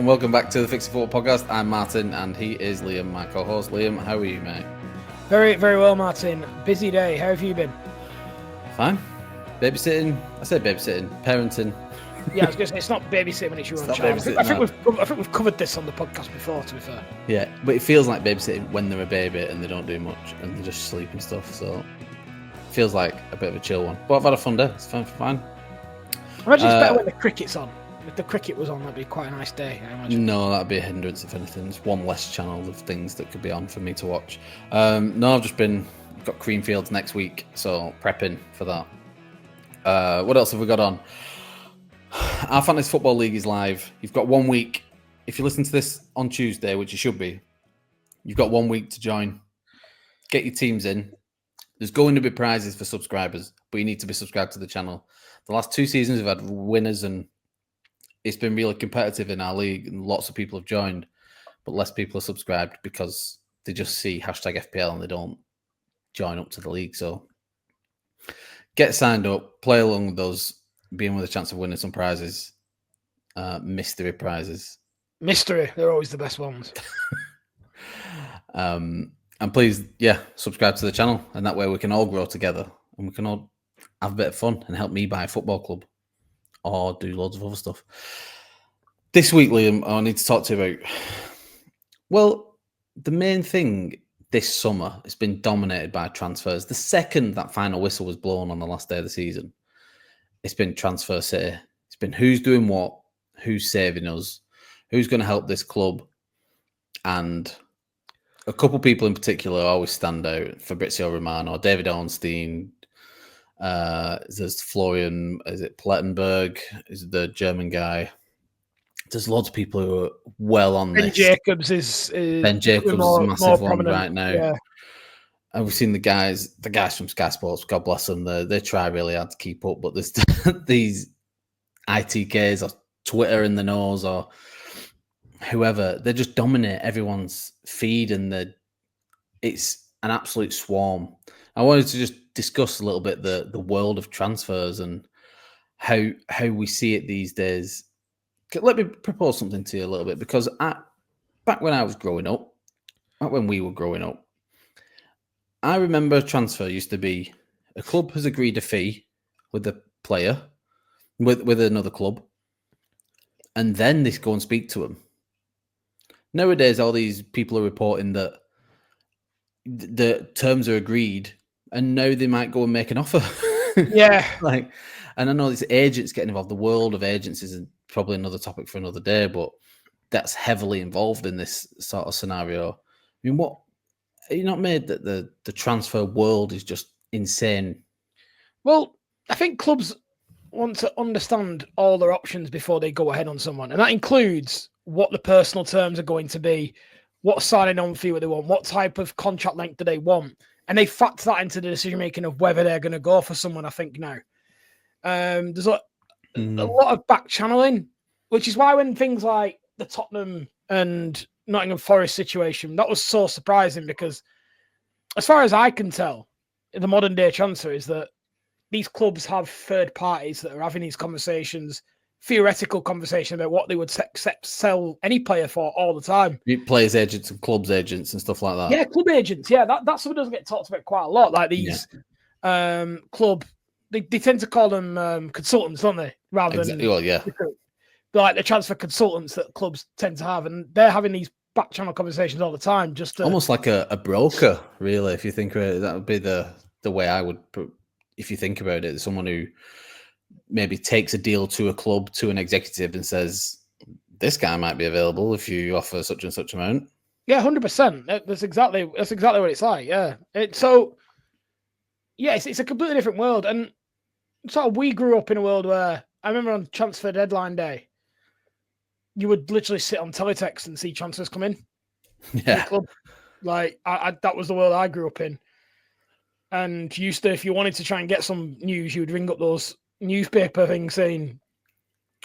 and welcome back to the Fix It Football podcast. I'm Martin, and he is Liam, my co-host. Liam, how are you, mate? Very, very well, Martin. Busy day. How have you been? Fine. Babysitting. I said babysitting. Parenting. Yeah, I was going to say it's not babysitting when it's your own child. I think we've covered this on the podcast before, to be fair. Yeah, but it feels like babysitting when they're a baby and they don't do much and they just sleep and stuff. So it feels like a bit of a chill one. But I've had a fun day. It's fine. I imagine it's better when the cricket's on. If the cricket was on, that'd be quite a nice day, I imagine. No, that'd be a hindrance if anything. It's one less channel of things that could be on for me to watch. No, I've got Creamfields next week, so prepping for that. What else have we got on? Our Fantasy Football League is live. You've got 1 week. If you listen to this on Tuesday, which you should be, you've got 1 week to join. Get your teams in. There's going to be prizes for subscribers, but you need to be subscribed to the channel. The last 2 seasons, we've had winners, and it's been really competitive in our league, and lots of people have joined, but less people are subscribed because they just see #FPL and they don't join up to the league. So get signed up, play along with us, be in with a chance of winning some prizes, mystery prizes. Mystery, they're always the best ones. And please, subscribe to the channel, and that way we can all grow together and we can all have a bit of fun and help me buy a football club or do loads of other stuff. This week, Liam, I need to talk to you about, well, the main thing this summer has been dominated by transfers. The second that final whistle was blown on the last day of the season, it's been transfer city. It's been who's doing what, who's saving us, who's going to help this club. And a couple people in particular always stand out: Fabrizio Romano, David Ornstein. There's Florian, is it Plettenberg, is the German guy. There's lots of people who are well on Ben this. Jacobs is a massive one right now. Yeah. And we've seen the guys from Sky Sports, God bless them, they try really hard to keep up, but there's these ITKs or Twitter in the nose or whoever, they just dominate everyone's feed, and it's an absolute swarm. I wanted to just discuss a little bit the world of transfers and how we see it these days. Let me propose something to you a little bit, because back when I was growing up, back when we were growing up, I remember a transfer used to be a club has agreed a fee with the player, with another club, and then they go and speak to them. Nowadays, all these people are reporting that the terms are agreed, and now they might go and make an offer. Yeah. And I know these agents getting involved. The world of agents is probably another topic for another day, but that's heavily involved in this sort of scenario. I mean, what are you not made that the transfer world is just insane? Well, I think clubs want to understand all their options before they go ahead on someone, and that includes what the personal terms are going to be, what signing on fee they want, what type of contract length do they want, and they factor that into the decision making of whether they're going to go for someone. I think now there's a lot of back channeling, which is why when things like the Tottenham and Nottingham Forest situation, that was so surprising, because as far as I can tell, the modern day transfer is that these clubs have third parties that are having these conversations, theoretical conversation about what they would sell any player for all the time. Players agents and clubs agents and stuff like that. Yeah, club agents. Yeah, that's something that doesn't get talked about quite a lot. Like these club, they tend to call them consultants, don't they? Rather than like the transfer consultants that clubs tend to have, and they're having these back channel conversations all the time. Just almost like a broker, really. If you think about it, that would be the way I would. If you think about it, someone who maybe takes a deal to a club, to an executive, and says, "This guy might be available if you offer such and such amount." Yeah, 100%. That's exactly what it's like. Yeah, it's a completely different world, and sort of we grew up in a world where I remember on transfer deadline day, you would literally sit on teletext and see transfers come in. Yeah, the club. Like that was the world I grew up in, and used to, if you wanted to try and get some news, you would ring up those newspaper things saying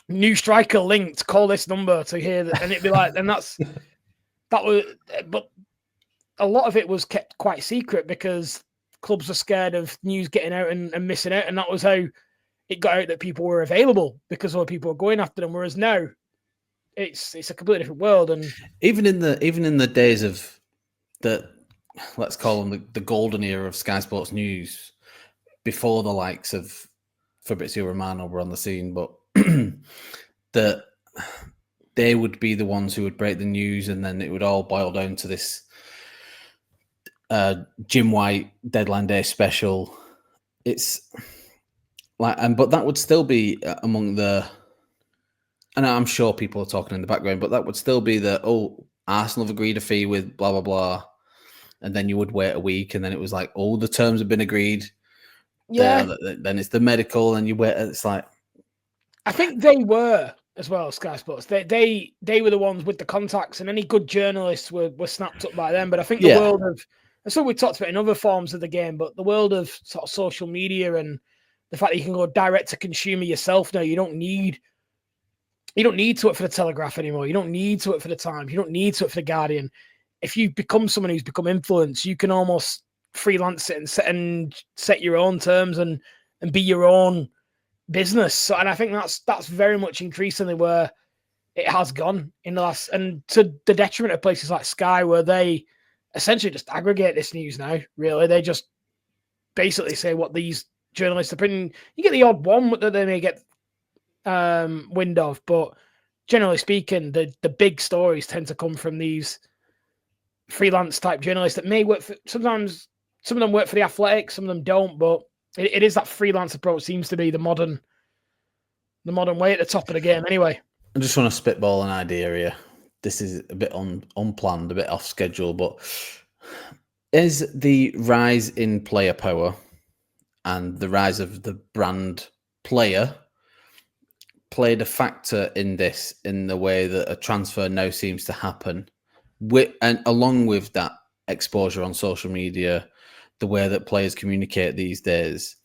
new striker linked, call this number to hear that, and it'd be like, and but a lot of it was kept quite secret because clubs were scared of news getting out and missing out, and that was how it got out that people were available, because other people were going after them. Whereas now, it's a completely different world. And even in the days of the, let's call them the golden era of Sky Sports News, before the likes of Fabrizio Romano were on the scene, but that they would be the ones who would break the news, and then it would all boil down to this Jim White deadline day special. It's like, but that would still be among the, and I'm sure people are talking in the background, but that would still be the, Arsenal have agreed a fee with blah blah blah, and then you would wait a week, and then it was like, the terms have been agreed. yeah, Then it's the medical, and you wait. It's like, I think they were as well, Sky Sports. They were the ones with the contacts, and any good journalists were snapped up by them. But I think the world of, that's what we talked about in other forms of the game, but the world of sort of social media and the fact that you can go direct to consumer yourself now, you don't need to work for the Telegraph anymore. You don't need to work for the Times. You don't need to work for the Guardian. If you become someone who's become influenced, you can almost freelance it and set your own terms and be your own business. So, and I think that's very much increasingly where it has gone in the last, and to the detriment of places like Sky, where they essentially just aggregate this news now. Really, they just basically say what these journalists are printing. You get the odd one that they may get wind of, but generally speaking, the big stories tend to come from these freelance type journalists that may work for, sometimes some of them work for the Athletic, some of them don't, but it is that freelance approach seems to be the modern way at the top of the game anyway. I just want to spitball an idea here. This is a bit unplanned, a bit off schedule, but is the rise in player power and the rise of the brand player played a factor in this, in the way that a transfer now seems to happen, and along with that exposure on social media, the way that players communicate these days,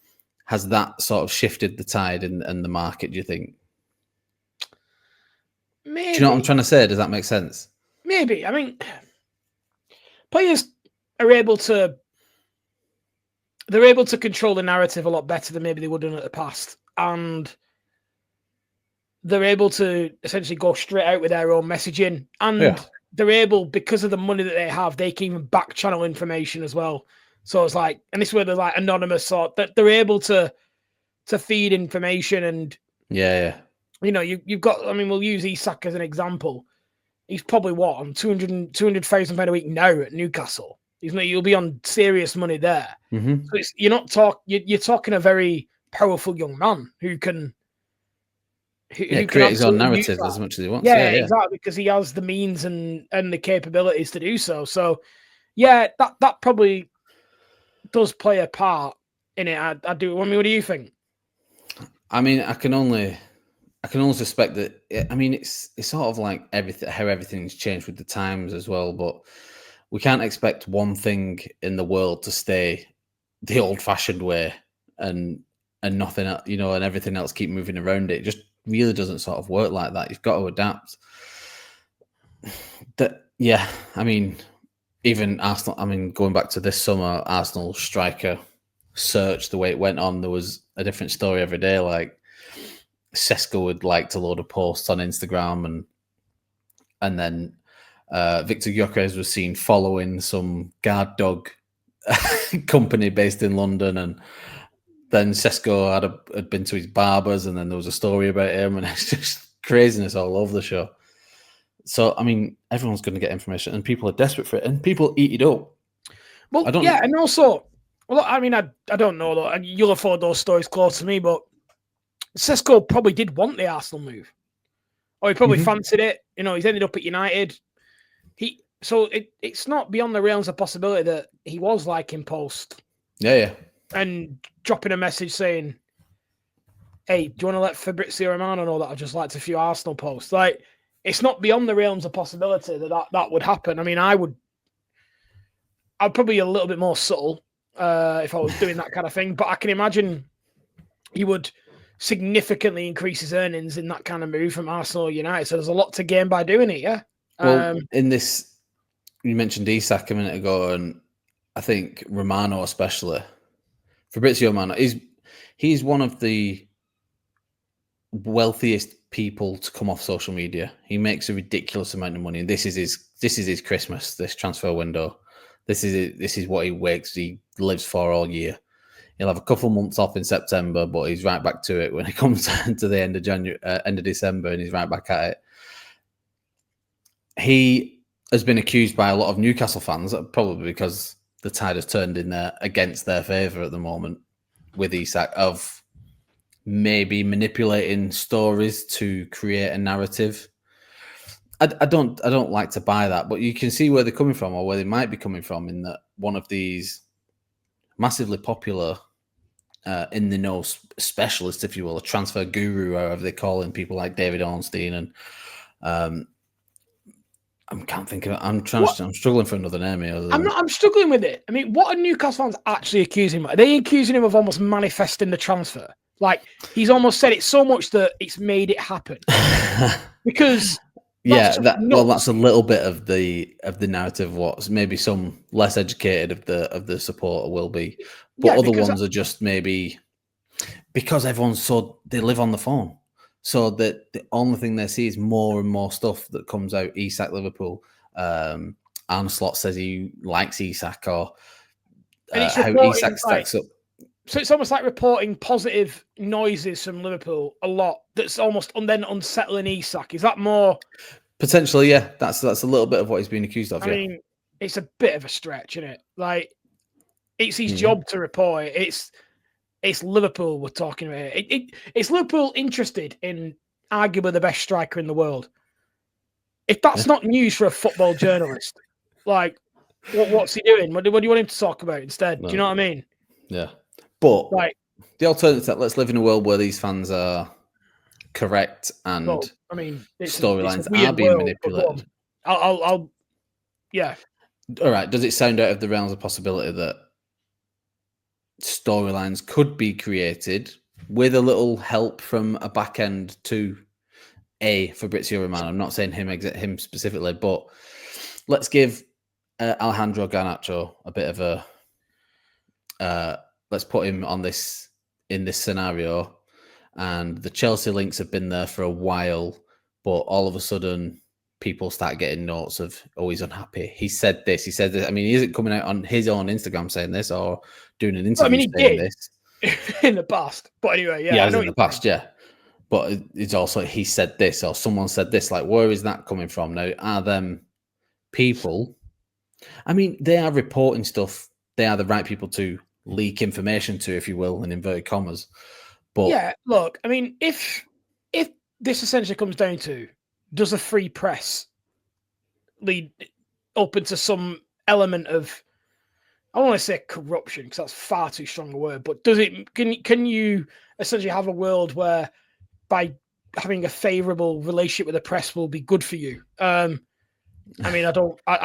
has that sort of shifted the tide in the market, do you think? Maybe. Do you know what I'm trying to say? Does that make sense? Maybe. I mean, players are able to control the narrative a lot better than maybe they would have done in the past, and they're able to essentially go straight out with their own messaging, and they're able, because of the money that they have, they can even back channel information as well. So it's like, and this is where they're like anonymous sort, that they're able to feed information. And you know, you've got, I mean, we'll use Isak as an example. He's probably what, on 200,000 pound a week now at Newcastle. You'll be on serious money there. Mm-hmm. So you're talking a very powerful young man who can create his own narrative as much as he wants. Yeah, exactly, because he has the means and the capabilities to do so. So yeah, that probably does play a part in it. I do. I mean, what do you think? I mean, I can only suspect that. I mean, it's sort of like how everything's changed with the times as well. But we can't expect one thing in the world to stay the old-fashioned way and nothing else, you know, and everything else keep moving around it. It just really doesn't sort of work like that. You've got to adapt. I mean, even Arsenal. I mean, going back to this summer, Arsenal striker search, the way it went on, there was a different story every day. Like Sesko would like to load of posts on Instagram, and then Victor Gyökeres was seen following some guard dog company based in London, and then Sesko had been to his barbers, and then there was a story about him, and it's just craziness all over the show. So, I mean, everyone's going to get information, and people are desperate for it, and people eat it up. Well, yeah, and also, well, I mean, I don't know, though, and you'll have followed those stories close to me, but Sesko probably did want the Arsenal move, or he probably fancied it. You know, he's ended up at United. So it's not beyond the realms of possibility that he was liking post. Yeah. And dropping a message saying, "Hey, do you want to let Fabrizio Romano know that I just liked a few Arsenal posts?" Like, it's not beyond the realms of possibility that would happen. I mean, I'd probably be a little bit more subtle if I was doing that kind of thing, but I can imagine he would significantly increase his earnings in that kind of move from Arsenal or United. So there's a lot to gain by doing it, yeah. Well, in this, you mentioned Isak a minute ago, and I think Romano especially, Fabrizio Romano, he's one of the wealthiest people to come off social media. He makes a ridiculous amount of money. This is his Christmas, this transfer window. This is what he lives for all year. He'll have a couple months off in September, but he's right back to it when it comes to the end of end of December, and he's right back at it. He has been accused by a lot of Newcastle fans, probably because the tide has turned in there against their favour at the moment with Isak, of maybe manipulating stories to create a narrative. I don't like to buy that, but you can see where they're coming from, or where they might be coming from, in that one of these massively popular in the know specialist, if you will, a transfer guru, however they call him, people like David Ornstein, and I can't think of it. I'm struggling for another name here. I'm struggling with it. I mean, what are Newcastle fans actually accusing him of? Are they accusing him of almost manifesting the transfer? Like, he's almost said it so much that it's made it happen. Because that's a little bit of the narrative. What maybe some less educated of the supporter will be, but other ones are just maybe because they live on the phone, so that the only thing they see is more and more stuff that comes out. Isak Liverpool, Arne Slot says he likes Isak, or how Isak stacks up. So it's almost like reporting positive noises from Liverpool a lot. That's almost then unsettling Isak. Is that more? Potentially, yeah. That's a little bit of what he's been accused of. I mean, it's a bit of a stretch, isn't it? Like, it's his job to report. It's Liverpool we're talking about. It's Liverpool interested in arguably the best striker in the world. If that's not news for a football journalist, like, what's he doing? What do you want him to talk about instead? No. Do you know what I mean? Yeah. But the alternative, let's live in a world where these fans are correct and storylines are being manipulated. Yeah. All right. Does it sound out of the realms of possibility that storylines could be created with a little help from a back end to Fabrizio Romano? I'm not saying him specifically, but let's give Alejandro Garnacho a bit of a let's put him in this scenario, and the Chelsea links have been there for a while, but all of a sudden people start getting notes of, oh, he's unhappy. He said this. I mean, he isn't coming out on his own Instagram saying this or doing an interview saying this in the past. But anyway, yeah, in the past, yeah. But it's also he said this or someone said this. Like, where is that coming from now? Are them people? I mean, they are reporting stuff. They are the right people to leak information to, if you will, in inverted commas. But yeah, look, I mean, if this essentially comes down to, does a free press lead open to some element of, I don't want to say corruption because that's far too strong a word, but does it? Can you essentially have a world where by having a favourable relationship with the press will be good for you? I mean, I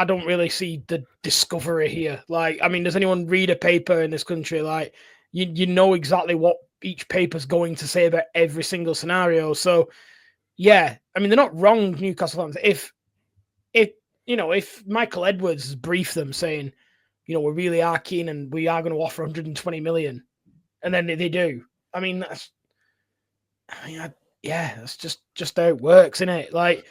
don't really see the discovery here. Like, I mean, does anyone read a paper in this country? Like, you know exactly what each paper's going to say about every single scenario. So, yeah, I mean, they're not wrong, Newcastle fans. If Michael Edwards briefed them saying, we really are keen and we are going to offer 120 million, and then they do. I mean, that's just how it works, isn't it? Like,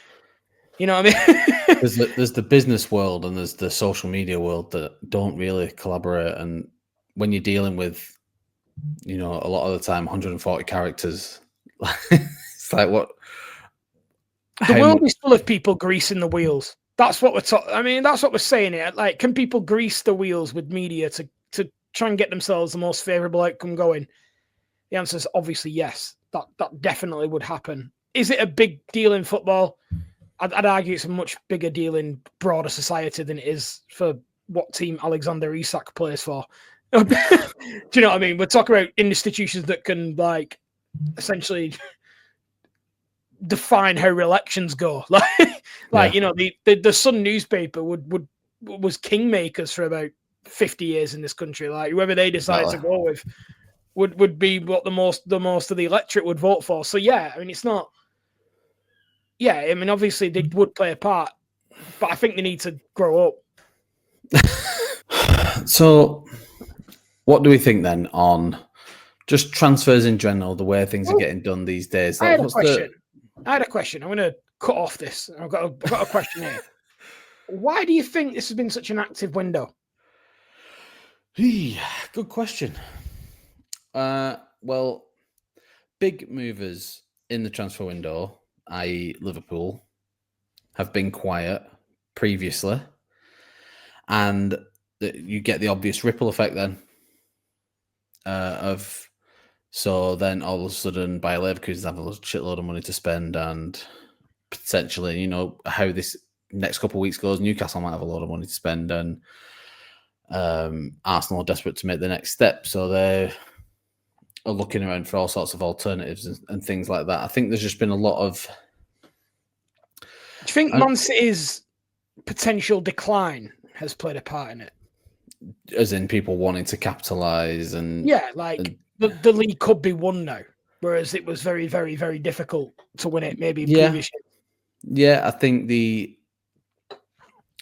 you know what I mean? there's the business world and there's the social media world that don't really collaborate. And when you're dealing with, a lot of the time, 140 characters, it's like what? The world is full of people greasing the wheels. That's what we're talking. I mean, that's what we're saying here. Like, can people grease the wheels with media to try and get themselves the most favourable outcome going? The answer is obviously yes. That definitely would happen. Is it a big deal in football? I'd argue it's a much bigger deal in broader society than it is for what team Alexander Isak plays for. Do you know what I mean? We're talking about institutions that can, like, essentially define how elections go. The Sun newspaper was kingmakers for about 50 years in this country. Like, whoever they decided to go with would be what the most of the electorate would vote for. So yeah, I mean, it's not. Yeah, I mean, obviously they would play a part, but I think they need to grow up. So, what do we think then on Just transfers in general, the way things are getting done these days. I had a What's question. I'm going to cut off this. I've got a question here. Why do you think this has been such an active window? Good question. Well, big movers in the transfer window, i.e. Liverpool, have been quiet previously. And you get the obvious ripple effect then so then all of a sudden Bayer Leverkusen have a shitload of money to spend, and potentially, how this next couple of weeks goes, Newcastle might have a lot of money to spend, and Arsenal are desperate to make the next step, so they are looking around for all sorts of alternatives and things like that. I think there's just been a lot of... Do you think Man City's potential decline has played a part in it? As in people wanting to capitalise and... Yeah, the league could be won now, whereas it was very, very, very difficult to win it maybe in previous years. Yeah, I think the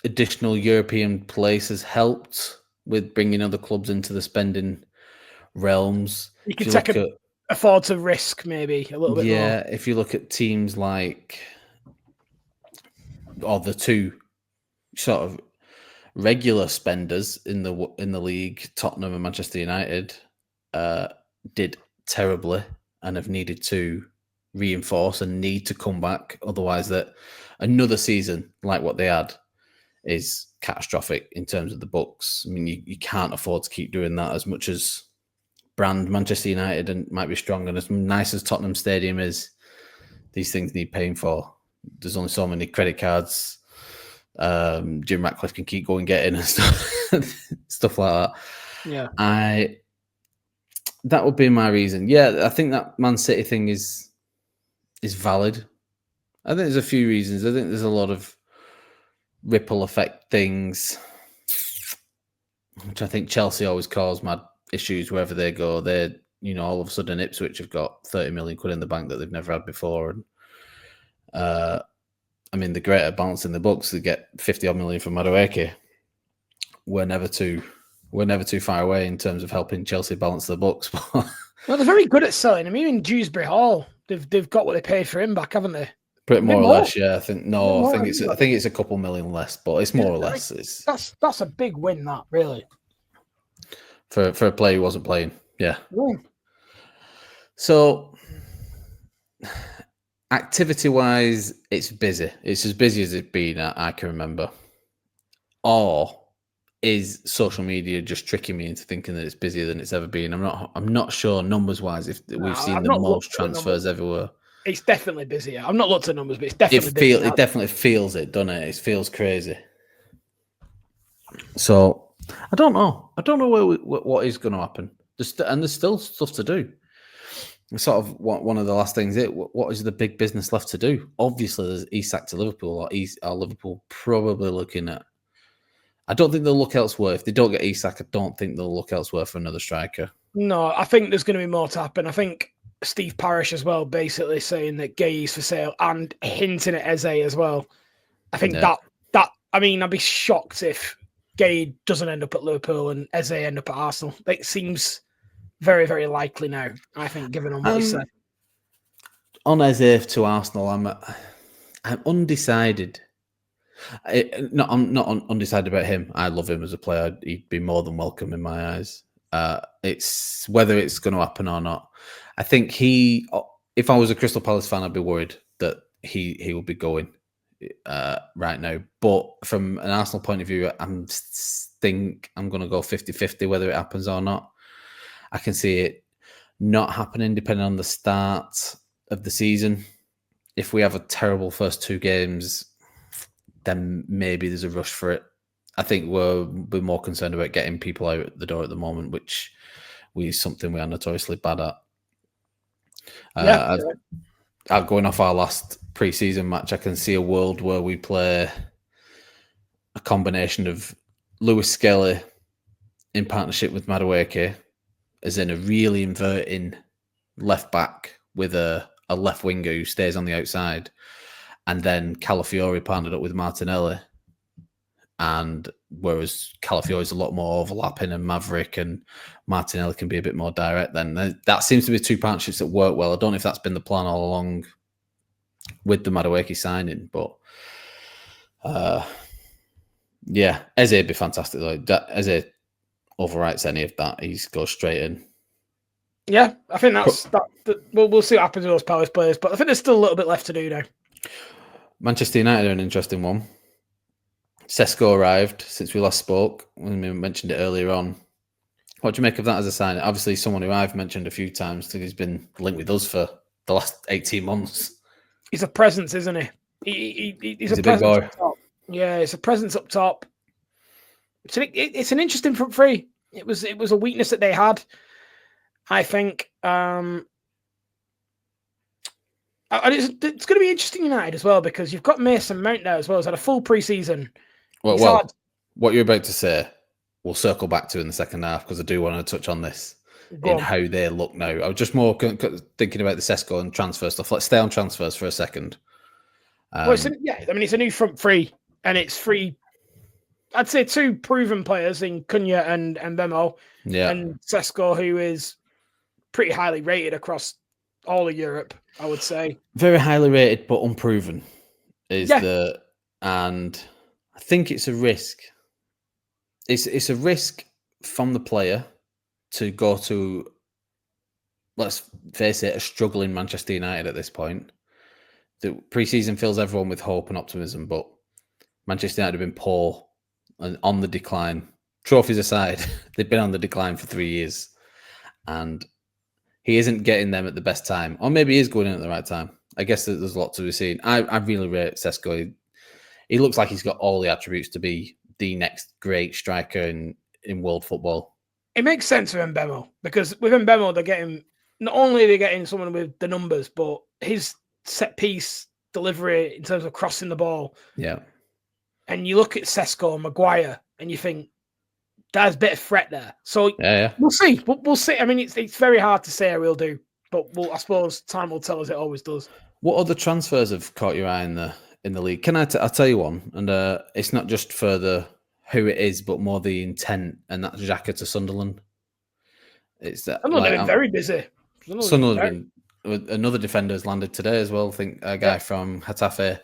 additional European place has helped with bringing other clubs into the spending realms. You can afford to risk maybe a little bit more. Yeah, if you look at teams like... or the two sort of regular spenders in the league, Tottenham and Manchester United, did terribly and have needed to reinforce and need to come back. Otherwise, that another season like what they had is catastrophic in terms of the books. I mean, you can't afford to keep doing that. As much as brand Manchester United and might be strong, and as nice as Tottenham Stadium is, these things need paying for. There's only so many credit cards Jim Ratcliffe can keep going getting and stuff like that. Yeah, that would be my reason. Yeah, I think that Man City thing is valid. I think there's a few reasons. I think there's a lot of ripple effect things, which I think Chelsea always cause mad issues wherever they go. They're, all of a sudden Ipswich have got 30 million quid in the bank that they've never had before. And I mean, the greater balance in the books, they get 50 odd million from Madueke. We're never too far away in terms of helping Chelsea balance the books. Well, they're very good at selling. I mean, in Dewsbury Hall, they've got what they paid for him back, haven't they? Pretty more or less, yeah. I think it's a couple million less, but it's more or less. That's a big win, that really. For a player who wasn't playing, yeah. So, activity-wise, it's busy. It's as busy as it's been, I can remember. Or is social media just tricking me into thinking that it's busier than it's ever been? I'm not sure numbers-wise if we've seen the most transfers everywhere. It's definitely busier. I've not looked at numbers, but it's definitely busier. It definitely feels it, doesn't it? It feels crazy. So I don't know. I don't know what is going to happen. There's still stuff to do. Sort of one of the last things. What is the big business left to do? Obviously, there's Isak to Liverpool, or Liverpool probably looking at. I don't think they'll look elsewhere. If they don't get Isak, I don't think they'll look elsewhere for another striker. No, I think there's going to be more to happen. I think Steve Parish as well, basically saying that Gay's for sale and hinting at Eze as well. I think that I mean, I'd be shocked if Gay doesn't end up at Liverpool and Eze end up at Arsenal. It seems very, very likely now, I think, given on what he said. On Eze to Arsenal, I'm undecided. I'm not undecided about him. I love him as a player. He'd be more than welcome in my eyes. It's whether it's going to happen or not. I think if I was a Crystal Palace fan, I'd be worried that he will be going right now. But from an Arsenal point of view, I'm going to go 50-50 whether it happens or not. I can see it not happening depending on the start of the season. If we have a terrible first two games, then maybe there's a rush for it. I think we're more concerned about getting people out the door at the moment, which is something we are notoriously bad at. Going off our last pre-season match, I can see a world where we play a combination of Lewis Skelly in partnership with Madueke, as in a really inverting left back with a left winger who stays on the outside, and then Calafiori partnered up with Martinelli and whereas Calafiore is a lot more overlapping, and Maverick and Martinelli can be a bit more direct, then that seems to be two partnerships that work well. I don't know if that's been the plan all along with the Madueke signing, but yeah, Eze would be fantastic though. Eze overwrites any of that. He goes straight in. Yeah, I think we'll see what happens with those Palace players, but I think there's still a little bit left to do now. Manchester United are an interesting one. Sesko arrived since we last spoke. We mentioned it earlier on. What do you make of that as a sign? Obviously, someone who I've mentioned a few times because he's been linked with us for the last 18 months. He's a presence, isn't he? He's a big boy. Up top. Yeah, it's a presence up top. It's an interesting front three. It was a weakness that they had, I think. And it's going to be interesting United as well because you've got Mason Mount there as well. He's had a full pre-season. Well, what you're about to say, we'll circle back to in the second half because I do want to touch on this how they look now. I was just more thinking about the Sesko and transfer stuff. Let's stay on transfers for a second. It's a new front three, and it's three. I'd say two proven players in Cunha and Bemo, and Sesko, who is pretty highly rated across all of Europe, I would say. Very highly rated, but unproven and I think it's a risk. It's a risk from the player to go to, let's face it, a struggling Manchester United at this point. The pre-season fills everyone with hope and optimism, but Manchester United have been poor and on the decline. Trophies aside, they've been on the decline for 3 years, and he isn't getting them at the best time, or maybe he is going in at the right time. I guess there's a lot to be seen. I really rate Sesko. He looks like he's got all the attributes to be the next great striker in world football. It makes sense with Mbemo because with Mbemo, they're getting not only they're getting someone with the numbers, but his set piece delivery in terms of crossing the ball. Yeah. And you look at Sesko and Maguire, and you think there's a bit of threat there. So we'll see. We'll see. I mean, it's very hard to say. I will do, but I suppose time will tell, as it always does. What other transfers have caught your eye in the league? Can I'll tell you one, and it's not just for who it is, but more the intent, and that's Xhaka to Sunderland. It's that Sunderland have been very busy. Sunderland another defender has landed today as well. I think a guy from Getafe.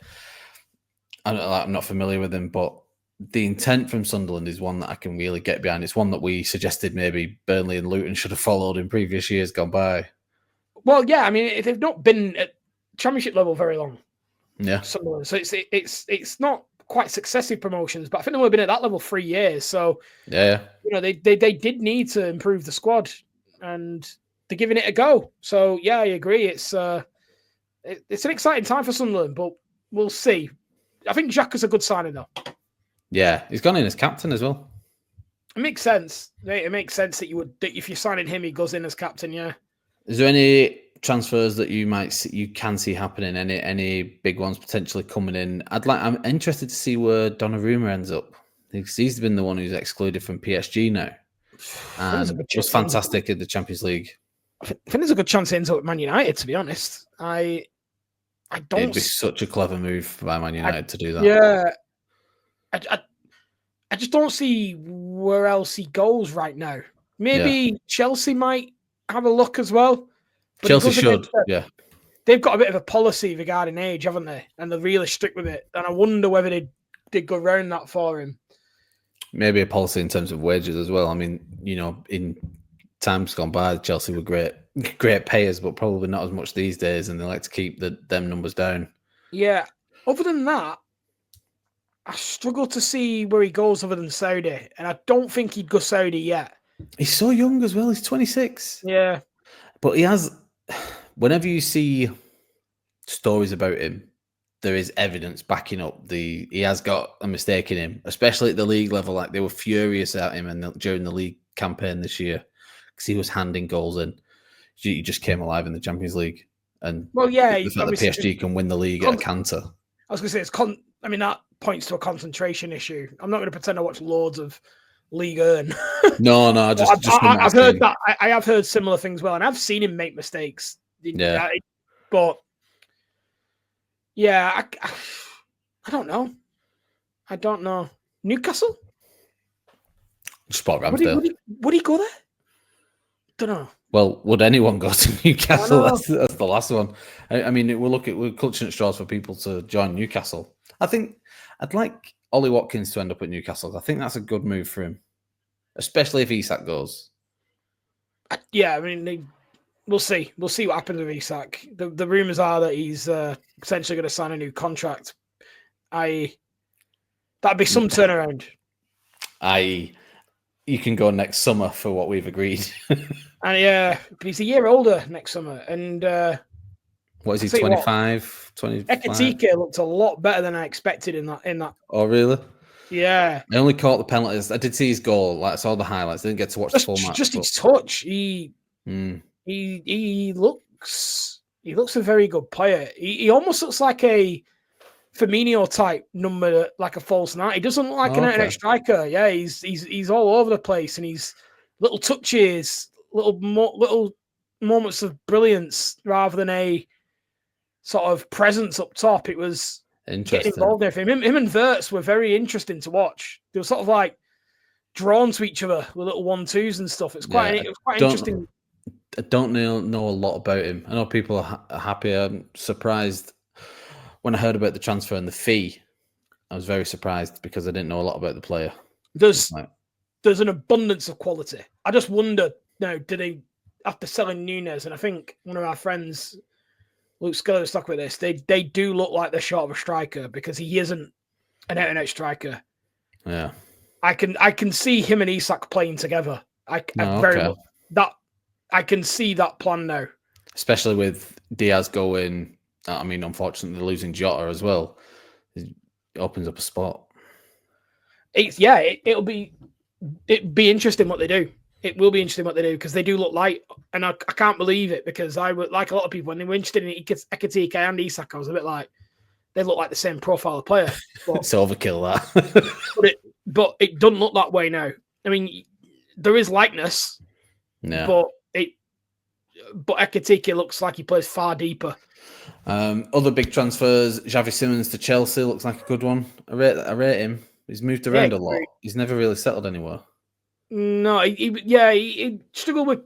I'm not familiar with him, but the intent from Sunderland is one that I can really get behind. It's one that we suggested maybe Burnley and Luton should have followed in previous years gone by. Well, yeah, I mean, they've not been at Championship level very long. Yeah. Sunderland. So it's not quite successive promotions, but I think they've only been at that level 3 years. So yeah, they did need to improve the squad, and they're giving it a go. So yeah, I agree. It's an exciting time for Sunderland, but we'll see. I think Xhaka's a good signing though. Yeah, he's gone in as captain as well. It makes sense. It makes sense that if you're signing him, he goes in as captain. Yeah. Is there any transfers that you can see happening? Any big ones potentially coming in? I'm interested to see where Donnarumma ends up. He's been the one who's excluded from PSG now, and was fantastic in the Champions League. I think there's a good chance he ends up at Man United. To be honest, I don't. It'd be such a clever move by Man United to do that. Yeah, I just don't see where else he goes right now. Maybe Chelsea might have a look as well. Chelsea should, yeah. They've got a bit of a policy regarding age, haven't they? And they're really strict with it. And I wonder whether they'd go around that for him. Maybe a policy in terms of wages as well. I mean, in times gone by, Chelsea were great payers, but probably not as much these days, and they like to keep them numbers down. Yeah. Other than that, I struggle to see where he goes other than Saudi, and I don't think he'd go Saudi yet. He's so young as well. He's 26. Yeah. But he has... Whenever you see stories about him, there is evidence backing up he has got a mistake in him, especially at the league level. Like, they were furious at him during the league campaign this year because he was handing goals in. He just came alive in the Champions League. And the fact that PSG can win the league at a canter. I was going to say, that points to a concentration issue. I'm not going to pretend I watch loads of League Earn. No, I've heard that. I have heard similar things well, and I've seen him make mistakes. Yeah. But yeah, I don't know. Newcastle? Spot Ramsdale. Would he go there? Don't know. Well, would anyone go to Newcastle? I know. That's the last one. I mean, we're clutching at straws for people to join Newcastle. I think I'd like Ollie Watkins to end up at Newcastle. I think that's a good move for him, especially if Isak goes. Yeah, I mean, we'll see. We'll see what happens with Isak. The rumors are that he's essentially going to sign a new contract. That'd be some turnaround. You can go next summer for what we've agreed. And yeah, but he's a year older next summer. And what is he, 25? 25? Ekatike looked a lot better than I expected in that. Oh, really? Yeah. I only caught the penalties. I did see his goal. Like, I saw the highlights. I didn't get to watch the full match. Just his touch. He looks a very good player. He almost looks like a Firmino type number, like a false nine. He doesn't look like an out-and-out striker. Yeah, he's all over the place, and he's little touches, little moments of brilliance rather than a sort of presence up top. It was getting involved in everything. Him and Wirtz were very interesting to watch. They were sort of like drawn to each other with little 1-2s and stuff. It was quite interesting. I don't know a lot about him. I know people are happy. I'm surprised when I heard about the transfer and the fee. I was very surprised because I didn't know a lot about the player. There's an abundance of quality. I just wonder, did they, after selling Nunes, and I think one of our friends, Luke Scully, was talking about this, they do look like they're short of a striker because he isn't an out-and-out striker. Yeah. I can see him and Isak playing together. I can see that plan now. Especially with Diaz going, I mean, unfortunately losing Jota as well. It opens up a spot. It'd be interesting what they do. It will be interesting what they do because they do look like, and I can't believe it because I would, like a lot of people, when they were interested in Ekatike and Isak, I was a bit like, they look like the same profile of player. But, it's overkill that. but it doesn't look that way now. I mean, there is likeness, but Ekatike looks like he plays far deeper. Other big transfers, Xavi Simons to Chelsea looks like a good one. I rate him. He's moved around a lot. He's never really settled anywhere. No, he struggled with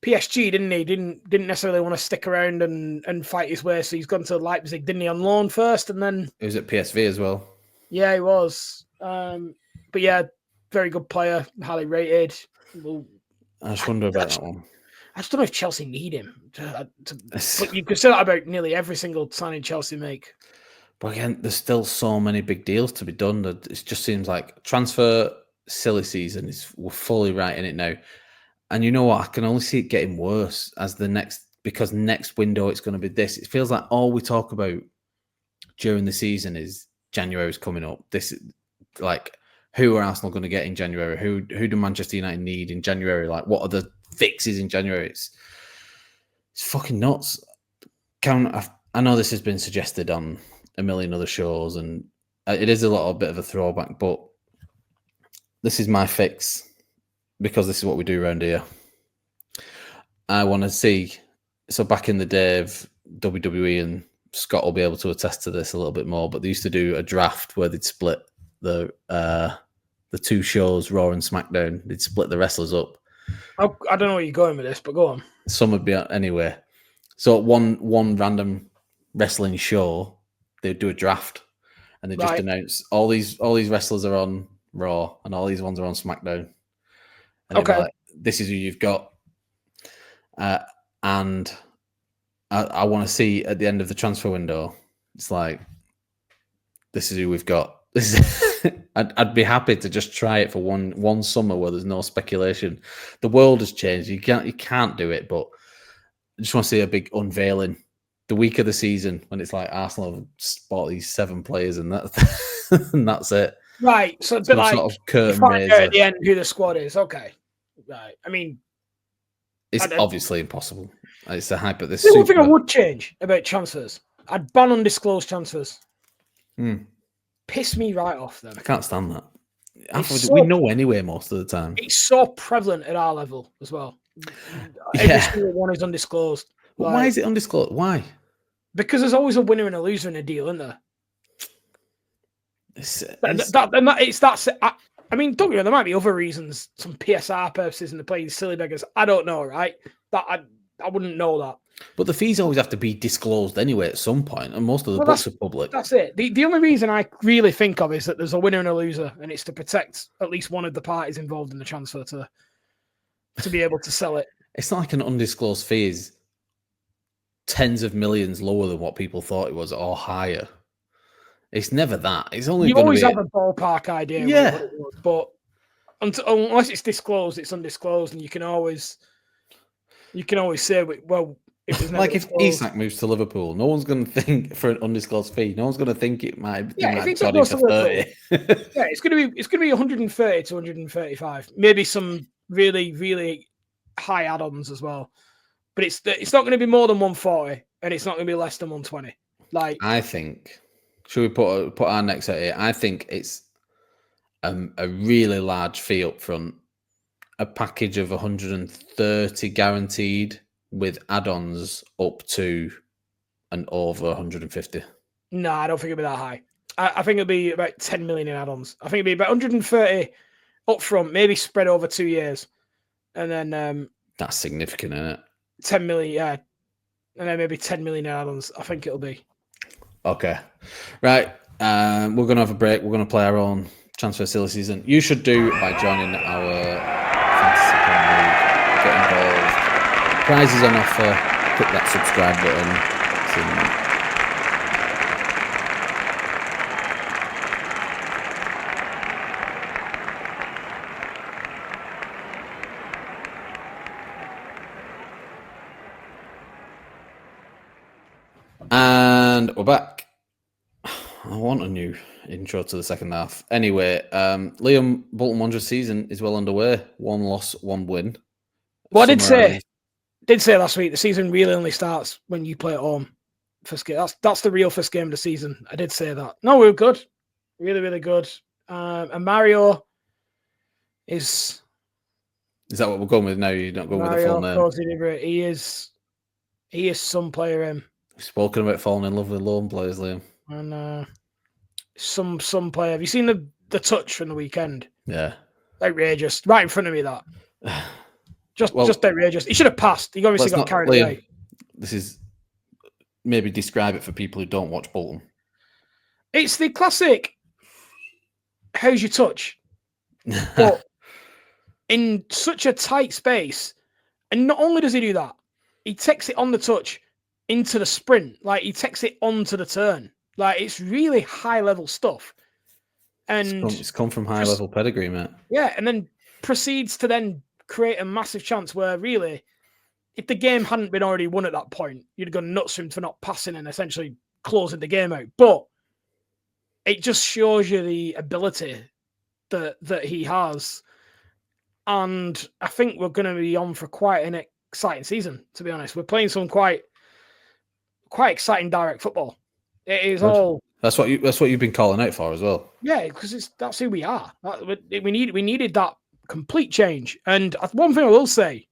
PSG, didn't he? Didn't necessarily want to stick around and fight his way. So he's gone to Leipzig, didn't he, on loan first, and then he was at PSV as well. Yeah, he was. But yeah, very good player, highly rated. I just wonder about that one. I just don't know if Chelsea need him. But you could say that about nearly every single signing Chelsea make. But again, there's still so many big deals to be done that it just seems like transfer silly season we're fully right in it now. And you know what? I can only see it getting worse as because next window it's going to be this. It feels like all we talk about during the season is January's coming up. This is like, who are Arsenal going to get in January? Who do Manchester United need in January? Like, what are the fixes in January? It's fucking nuts. I know this has been suggested on a million other shows, and it is a bit of a throwback, but this is my fix because this is what we do around here. I want to see. So back in the day of WWE, and Scott will be able to attest to this a little bit more, but they used to do a draft where they'd split the two shows, Raw and SmackDown. They'd split the wrestlers up. I don't know where you're going with this, but go on. Some would be anyway. So one random wrestling show, they'd do a draft, and they just announce all these wrestlers are on Raw and all these ones are on SmackDown. And like, this is who you've got. And I want to see at the end of the transfer window, it's like, this is who we've got. I'd be happy to just try it for one summer where there's no speculation. The world has changed. You can't do it, but I just want to see a big unveiling the week of the season when it's like Arsenal have bought these 7 players and that's it. Right. So it's a bit like sort of curtain raiser at the end who the squad is. Okay. Right. I mean, it's obviously impossible. It's a hype, but this. The one thing I would change about transfers, I'd ban undisclosed transfers. Piss me right off then. I can't stand that. We know anyway most of the time. It's so prevalent at our level as well. Every single one is undisclosed. Well, why is it undisclosed? Why? Because there's always a winner and a loser in a deal, isn't there? I mean, don't you know, there might be other reasons, some PSR purposes, and they're playing silly beggars. I don't know, right? I wouldn't know that. But the fees always have to be disclosed anyway at some point, and most of the books are public. That's it. The only reason I really think of is that there's a winner and a loser, and it's to protect at least one of the parties involved in the transfer to be able to sell it. It's not like an undisclosed fee is tens of millions lower than what people thought it was, or higher. It's never that. It's only you always have a ballpark idea. Yeah, but unless it's disclosed, it's undisclosed, and you can always say, well, it was like if disclosed. Isak moves to Liverpool, no one's going to think for an undisclosed fee. No one's going to think it might. Yeah, if it's got it for 30. Yeah, it's going to be 130 to 135. Maybe some really, really high add-ons as well. But it's not going to be more than 140, and it's not going to be less than 120. Like, I think, should we put our necks out here? I think it's a really large fee up front, a package of 130 guaranteed with add-ons up to and over 150. No, I don't think it'll be that high. I think it'll be about 10 million in add-ons. I think it'll be about 130 up front, maybe spread over 2 years, and then that's significant, isn't it? 10 million, yeah, and then maybe 10 million in add-ons. I think it'll be. Okay, right. We're going to have a break. We're going to play our own transfer silly season. You should do by joining our fantasy league. Get involved. Prizes on offer. Click that subscribe button. And we're back. I want a new intro to the second half. Anyway, Liam, Bolton Wanderers season is well underway. 1 loss, 1 win. Well, I did say last week the season really only starts when you play at home. First game. That's the real first game of the season. I did say that. No, we were good. Really, really good. And Mario is... Is that what we're going with now? You're not going with the full name? He is some player in. We've spoken about falling in love with loan players, Liam. And some player. Have you seen the touch from the weekend? Yeah. Outrageous. Right in front of me, that. Just outrageous. He should have passed. He obviously got carried away. This is... Maybe describe it for people who don't watch Bolton. It's the classic, how's your touch? But in such a tight space. And not only does he do that, he takes it on the touch into the sprint. Like, he takes it onto the turn. Like, it's really high-level stuff. And it's come from high-level pedigree, mate. Yeah, and then proceeds to then create a massive chance where, really, if the game hadn't been already won at that point, you'd have gone nuts for him for not passing and essentially closing the game out. But it just shows you the ability that he has. And I think we're going to be on for quite an exciting season, to be honest. We're playing some quite exciting direct football. It is Good. all... That's what you've been calling out for as well. Yeah, because that's who we are. We needed that complete change. And one thing I will say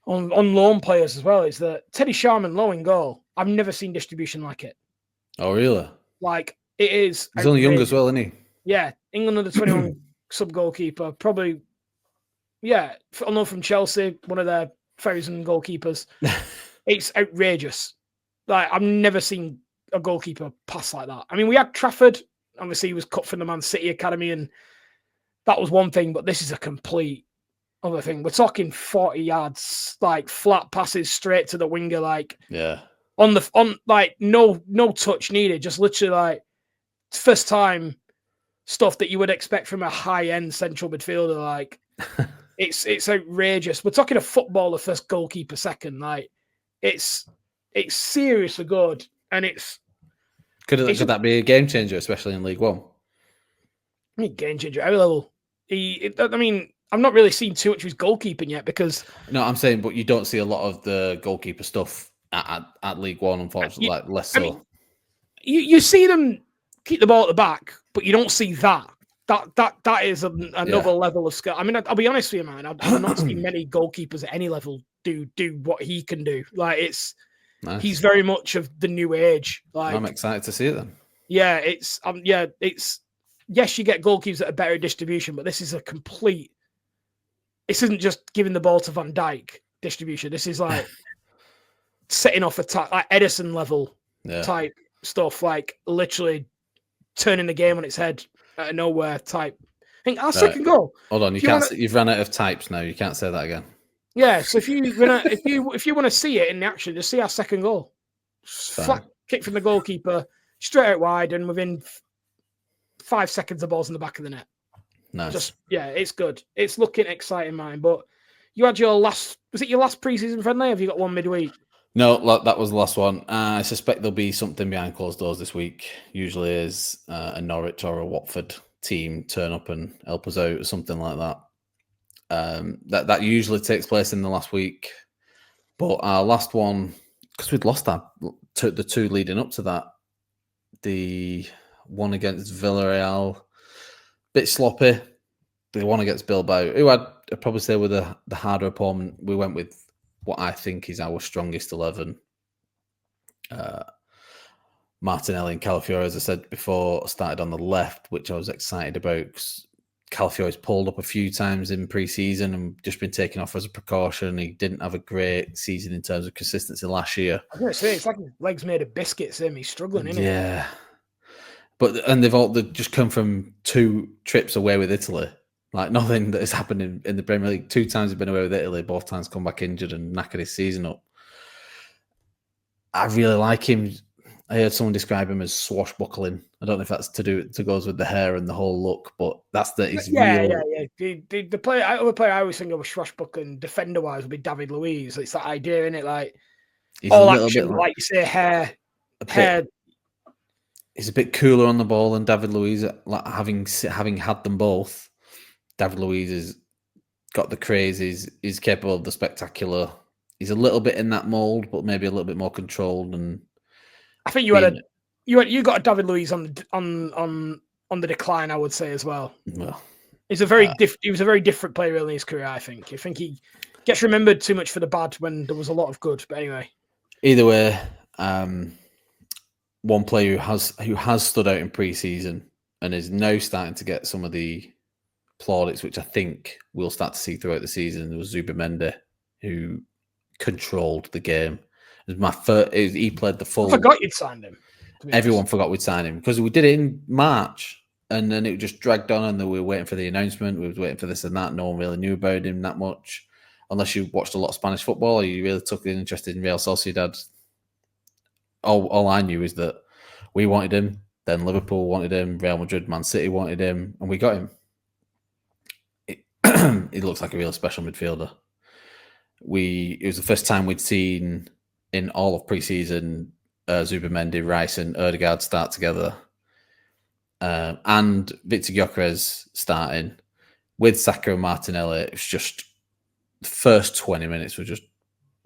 on loan players as well is that Teddy Sharman low in goal, I've never seen distribution like it. Oh, really? Like, it is... He's only young as well, isn't he? Yeah, England under 21 sub-goalkeeper. Probably, yeah, I know from Chelsea, one of their 1,000 goalkeepers. It's outrageous. Like, I've never seen a goalkeeper pass like that. I mean, we had Trafford. Obviously, he was cut from the Man City Academy, and that was one thing, but this is a complete other thing. We're talking 40 yards, like, flat passes straight to the winger, like... Yeah. On like, no touch needed, just literally, like, first time stuff that you would expect from a high-end central midfielder. Like, it's outrageous. We're talking a footballer first, goalkeeper second. Like, it's seriously good, and could that be a game changer, especially in League One? I mean, game changer every level. I mean, I've not really seen too much of his goalkeeping yet because... No, I'm saying, but you don't see a lot of the goalkeeper stuff at League One, unfortunately, like less so. I mean, you see them keep the ball at the back, but you don't see that. That is another level of skill. I mean, I'll be honest with you, man. I've not seen many goalkeepers at any level do what he can do. Like, it's nice. He's very much of the new age. Like, I'm excited to see it then. Yeah, it's yes, you get goalkeepers that are better at distribution, but this is a complete. This isn't just giving the ball to Van Dijk distribution. This is like setting off like Edison level type stuff, like literally turning the game on its head out of nowhere type. I think our second goal. Hold on, you've run out of types now. You can't say that again. Yeah, so if you want to see it in the action, just see our second goal. Flat kick from the goalkeeper, straight out wide, and within 5 seconds, the ball's in the back of the net. Nice. It's good. It's looking exciting, man. But you had your last. Was it your last preseason friendly? Or have you got one midweek? No, that was the last one. I suspect there'll be something behind closed doors this week. Usually is a Norwich or a Watford team turn up and help us out or something like that. That usually takes place in the last week. But our last one, because we'd lost the two leading up to that, the one against Villarreal, bit sloppy. The one against Bilbao, who I'd probably say were the harder opponent. We went with what I think is our strongest 11. Martinelli and Calafiore, as I said before, started on the left, which I was excited about because Calafiore's pulled up a few times in pre-season and just been taken off as a precaution. He didn't have a great season in terms of consistency last year. I was going to say, it's like his legs made of biscuits. He's struggling, isn't he? Yeah. And they've just come from 2 trips away with Italy. Like nothing that has happened in the Premier League. 2 times he's been away with Italy, both times come back injured and knackered his season up. I really like him. I heard someone describe him as swashbuckling. I don't know if that's to goes with the hair and the whole look, but that's his real. Yeah. The player I always think of swashbuckling defender wise would be David Luiz. It's that idea, isn't it? Like He's all action, like you say, hair. He's a bit cooler on the ball than David Luiz. Like having had them both, David Luiz has got the craze. He's capable of the spectacular. He's a little bit in that mold, but maybe a little bit more controlled. And I think you got a David Luiz on the decline. I would say as well. Well, he was a very different player early in his career. I think he gets remembered too much for the bad when there was a lot of good. But anyway, either way, one player who has stood out in pre-season and is now starting to get some of the plaudits, which I think we'll start to see throughout the season, was Zubimendi, who controlled the game. He played the full. I forgot you'd signed him. Everyone forgot we'd signed him because we did it in March, and then it just dragged on, and we were waiting for the announcement. We were waiting for this and that. No one really knew about him that much, unless you watched a lot of Spanish football or you really took an interest in Real Sociedad. All I knew is that we wanted him, then Liverpool wanted him, Real Madrid, Man City wanted him, and we got him. He looks like a real special midfielder. It was the first time we'd seen in all of pre-season Zubimendi, Rice, and Ødegaard start together, and Victor Gyökeres starting with Saka and Martinelli. It was just the first 20 minutes were just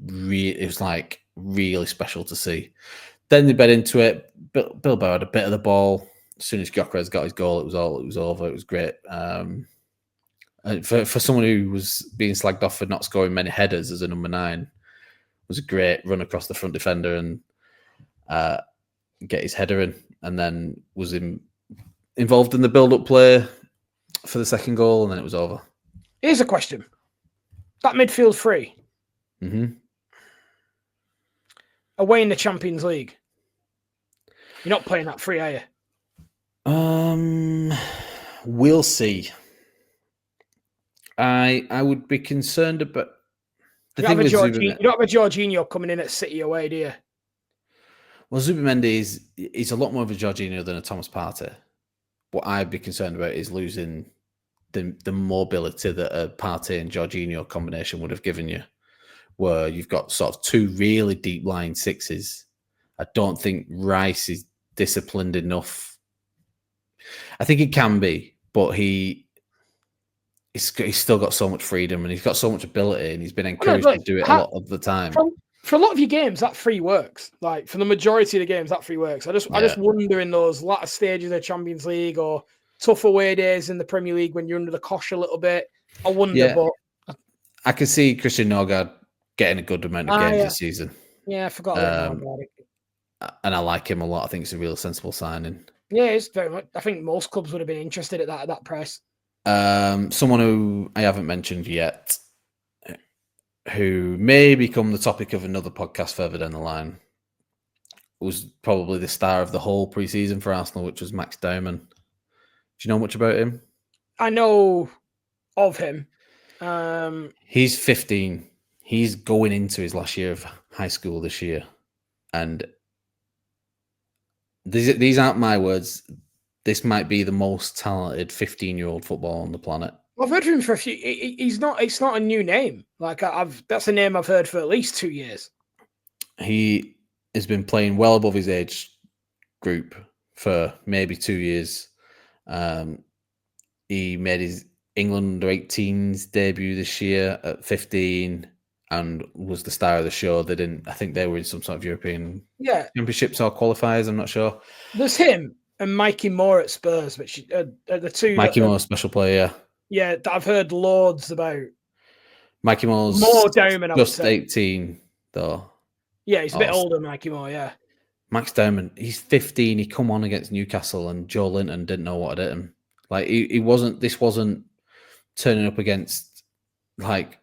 it was like really special to see. Then they bed into it. Bilbao had a bit of the ball. As soon as Gyökeres got his goal, it was over. It was great. For someone who was being slagged off for not scoring many headers as a number 9, it was a great run across the front defender and get his header in, and then was involved in the build-up play for the second goal, and then it was over. Here's a question: that midfield free, away in the Champions League, you're not playing that free, are you? We'll see. I would be concerned about. You don't have a Jorginho coming in at City away, do you? Well, Zubimendi is a lot more of a Jorginho than a Thomas Partey. What I'd be concerned about is losing the mobility that a Partey and Jorginho combination would have given you, where you've got sort of 2 really deep line 6s. I don't think Rice is disciplined enough. I think he can be, but he's still got so much freedom and he's got so much ability, and he's been encouraged to do it a lot of the time. For a lot of your games, that free works. Like for the majority of the games, that free works. I just wonder in those latter stages of the Champions League or tough away days in the Premier League when you're under the cosh a little bit. I wonder, but I can see Christian Norgard getting a good amount of games this season. Yeah, I forgot about Norgard. and I like him a lot. I think it's a real sensible signing. Yeah, it's very much. I think most clubs would have been interested at that price. Someone who I haven't mentioned yet, who may become the topic of another podcast further down the line, was probably the star of the whole pre-season for Arsenal, which was Max Dowman. Do you know much about him? I know of him. He's 15. He's going into his last year of high school this year. And these aren't my words. This might be the most talented 15-year-old footballer on the planet. I've heard of him for a few. He's not. It's not a new name. Like that's a name I've heard for at least 2 years. He has been playing well above his age group for maybe 2 years. He made his England under-18s debut this year at 15 and was the star of the show. They didn't. I think they were in some sort of European championships or qualifiers. I'm not sure. There's him and Mikey Moore at Spurs, which are the two. Mikey Moore, special player. Yeah, that I've heard loads about. Mikey Moore's more Dowman, just 18, though. Yeah, he's a bit older, Mikey Moore, yeah. Max Dowman, he's 15. He come on against Newcastle and Joe Linton didn't know what had hit him. Like, this wasn't turning up against, like,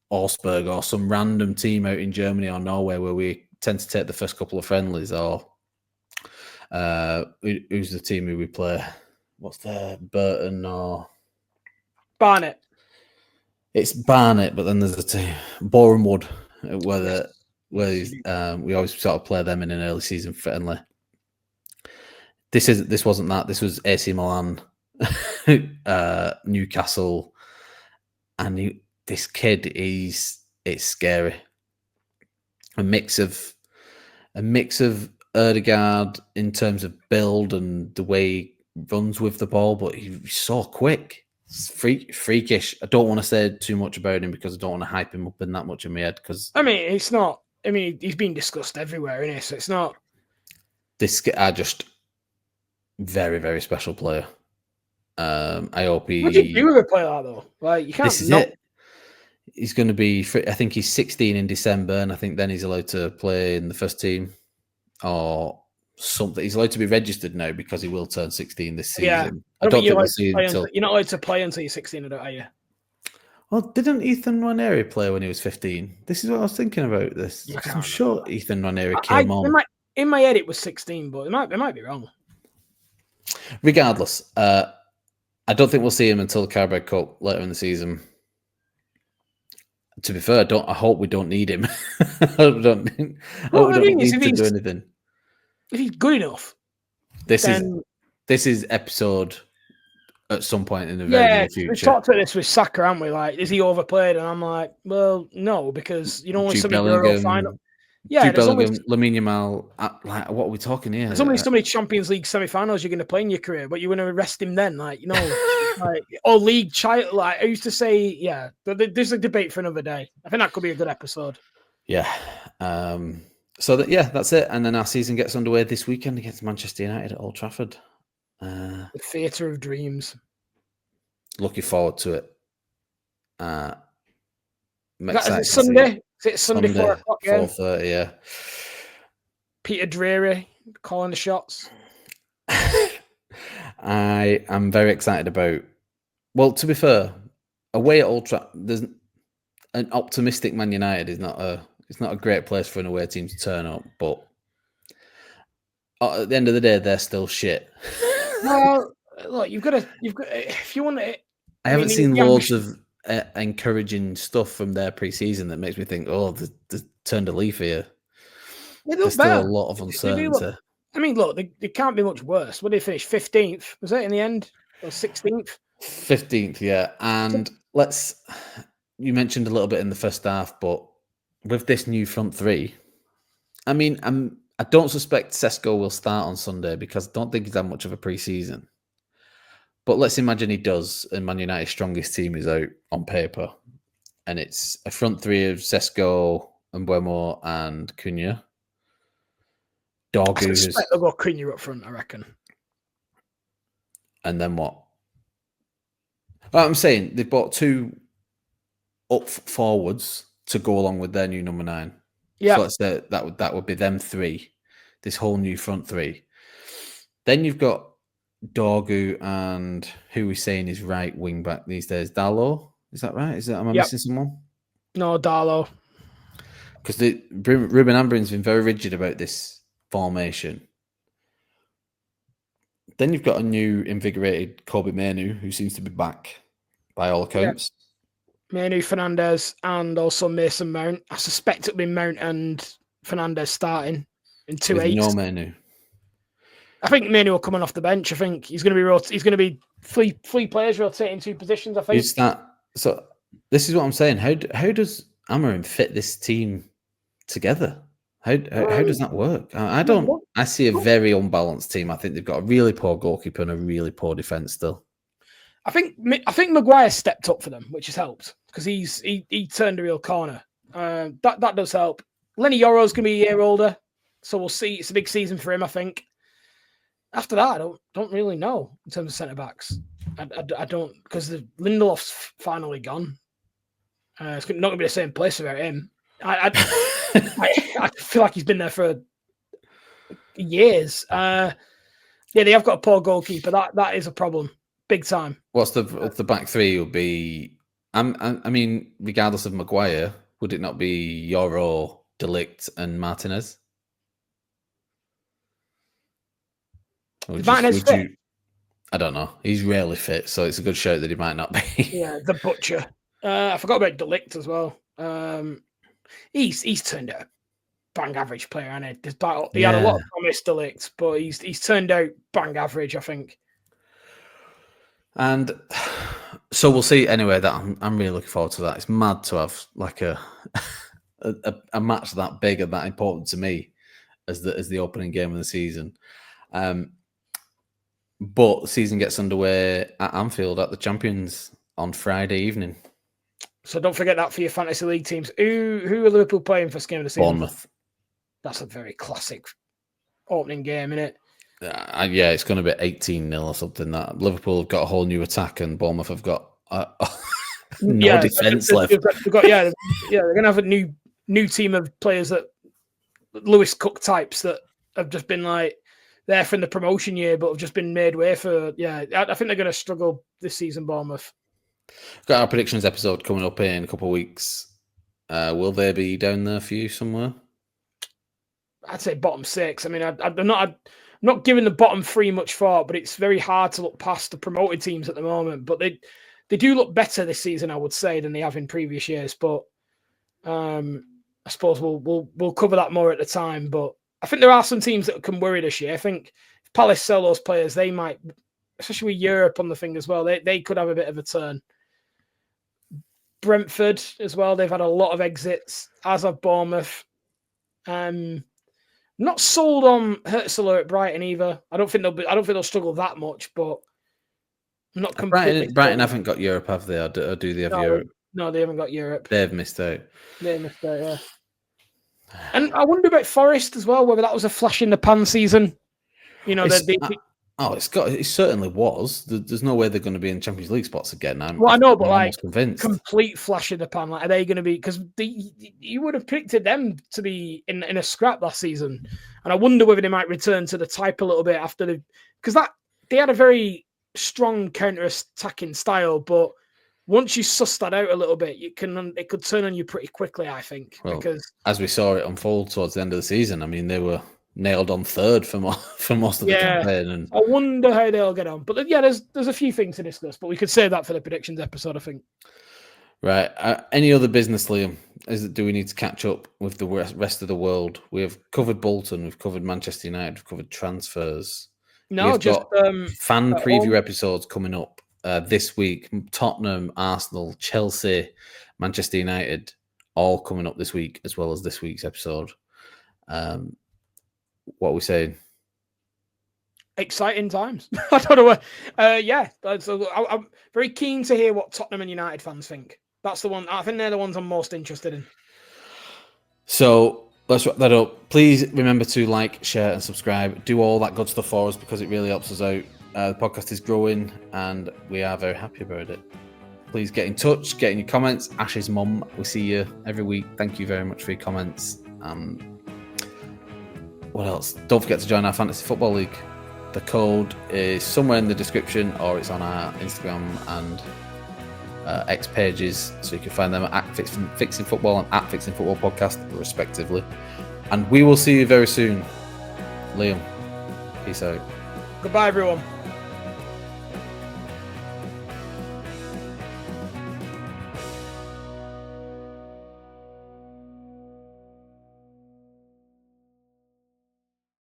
Augsburg or some random team out in Germany or Norway where we tend to take the first couple of friendlies, or who's the team who we play? What's their Burton or Barnet? It's Barnet, but then there's a team Boreham Wood where we always sort of play them in an early season friendly. This wasn't that. This was AC Milan, Newcastle, and this kid it's scary. A mix of Erdegaard in terms of build and the way he runs with the ball, but he's so quick. It's freakish. I don't want to say too much about him because I don't want to hype him up in that much in my head. Because it's not. He's been discussed everywhere, isn't he? So it's not. This guy just very, very special player. I hope he. What do you do with a player like that, though? Like, you can't. This is it. He's going to be. I think he's 16 in December, and I think then he's allowed to play in the first team or something. He's allowed to be registered now because he will turn 16 this season. Yeah. I don't think we'll see him until. You're not allowed to play until you're 16, are you? Well, didn't Ethan Nwaneri play when he was 15? This is what I was thinking about this. I'm sure Ethan Nwaneri came on. In my head, it was 16, but it might be wrong. Regardless, I don't think we'll see him until the Carabao Cup later in the season. To be fair, I hope we don't need him. I hope we don't need to do anything. If he's good enough, this is episode at some point in the very near future. We've talked about this with Saka, haven't we? Like, is he overplayed? And I'm like, well, no, because you don't want somebody to final. Yeah, Jude Bellingham, Lamine Yamal. Like, what are we talking here? There's only so many Champions League semi-finals you're going to play in your career, but you're going to rest him then, like, like, or league child. Like I used to say, yeah. There's a debate for another day. I think that could be a good episode. Yeah. So that's it. And then our season gets underway this weekend against Manchester United at Old Trafford. The theatre of dreams. Looking forward to it. Is it Sunday? Is it Sunday 4 o'clock? 4:30, yeah. Peter Drury calling the shots. I am very excited about. Well, to be fair, away at Old Trafford, there's an optimistic Man United is not a great place for an away team to turn up, but at the end of the day, they're still shit. Well, look, you've got if you want to. I haven't seen loads of encouraging stuff from their pre-season that makes me think, they turned a leaf here. There's still a lot of uncertainty. Look, they can't be much worse. What did they finish? 15th? Was it in the end? Or 16th? 15th, yeah. And you mentioned a little bit in the first half, but with this new front three, I don't suspect Sesko will start on Sunday because I don't think he's had much of a pre-season. But let's imagine he does, and Man United's strongest team is out on paper. And it's a front three of Sesko, Mbeumo, and Cunha. I suspect they'll go Cunha up front, I reckon. And then what? Well, I'm saying they bought two up forwards to go along with their new number 9. Yeah. So let's say that would be them three. this whole new front three. Then you've got Dorgu and who we're saying is right wing back these days, Dalot. Is that right? Am I missing someone? No, Darlow. Because Ruben Amorim's been very rigid about this formation. Then you've got a new invigorated Kobe Mainoo, who seems to be back by all accounts. Mainoo, Fernandes, and also Mason Mount. I suspect it'll be Mount and Fernandes starting in 2-8. No Mainoo. I think Mainoo will come on off the bench. I think he's going to be three players rotating two positions. I think. So this is what I'm saying. How does Amorim fit this team together? How does that work? I see a very unbalanced team. I think they've got a really poor goalkeeper and a really poor defence still. I think Maguire stepped up for them, which has helped because he turned a real corner. That does help. Lenny Yoro's going to be a year older, so we'll see. It's a big season for him, I think. After that, I don't really know in terms of centre backs. I don't, because Lindelof's finally gone. It's not going to be the same place without him. I feel like he's been there for years. They have got a poor goalkeeper. That is a problem, big time. What's the back three? Will be. I mean, regardless of Maguire, would it not be Yoro, De Ligt, and Martinez? Fit? I don't know. He's rarely fit, so it's a good shout that he might not be. Yeah, the butcher. I forgot about De Ligt as well. He's turned out a bang average player, hasn't he? He had a lot of promise, De Ligt, but he's turned out bang average, I think. And so we'll see. Anyway, that I'm really looking forward to that. It's mad to have like a match that big and that important to me as the opening game of the season. But the season gets underway at Anfield at the Champions on Friday evening. So don't forget that for your fantasy league teams. Who are Liverpool playing for game of the season? Bournemouth. That's a very classic opening game, isn't it? Yeah, it's going to be 18-0 or something. That Liverpool have got a whole new attack, and Bournemouth have got no defence left. They're going to have a new team of players that Lewis Cook types that have just been like there from the promotion year, but have just been made way for. Yeah, I think they're going to struggle this season, Bournemouth. We've got our predictions episode coming up in a couple of weeks. Will they be down there for you somewhere? I'd say bottom 6. I mean, I'm not giving the bottom 3 much thought, but it's very hard to look past the promoted teams at the moment. But they do look better this season, I would say, than they have in previous years. But I suppose we'll cover that more at the time. But I think there are some teams that can worry this year. I think if Palace sell those players, they might, especially with Europe on the thing as well, they could have a bit of a turn. Brentford as well, they've had a lot of exits, as have Bournemouth. Not sold on Hertzler at Brighton either. I don't think they'll struggle that much, but I'm not completely. Brighton haven't got Europe, have they? Or do they have Europe? No, they haven't got Europe. They've missed out. Yeah. And I wonder about Forest as well, whether that was a flash in the pan season. You know, it certainly was. There's no way they're going to be in Champions League spots again. I know, but almost convinced. Complete flash in the pan. Like, are they going to be? Because you would have predicted them to be in a scrap last season, and I wonder whether they might return to the type a little bit after because they had a very strong counter-attacking style, but once you suss that out a little bit, it could turn on you pretty quickly, I think. Well, because as we saw it unfold towards the end of the season, I mean, they were nailed on third for most of the campaign. And I wonder how they'll get on. But yeah, there's a few things to discuss, but we could save that for the predictions episode, I think. Right. Any other business, Liam? Do we need to catch up with the rest of the world? We have covered Bolton, we've covered Manchester United, we've covered transfers. No, just fan preview episodes coming up this week. Tottenham, Arsenal, Chelsea, Manchester United, all coming up this week, as well as this week's episode. What are we saying? Exciting times. I don't know what. I'm very keen to hear what Tottenham and United fans think. That's the one. I think they're the ones I'm most interested in. So let's wrap that up. Please remember to like, share, and subscribe. Do all that good stuff for us because it really helps us out. The podcast is growing, and we are very happy about it. Please get in touch, get in your comments. Ash's mum, we see you every week. Thank you very much for your comments. What else? Don't forget to join our Fantasy Football League. The code is somewhere in the description, or it's on our Instagram and X pages, so you can find them at Fixing Football and at Fixing Football Podcast, respectively. And we will see you very soon. Liam, peace out. Goodbye, everyone.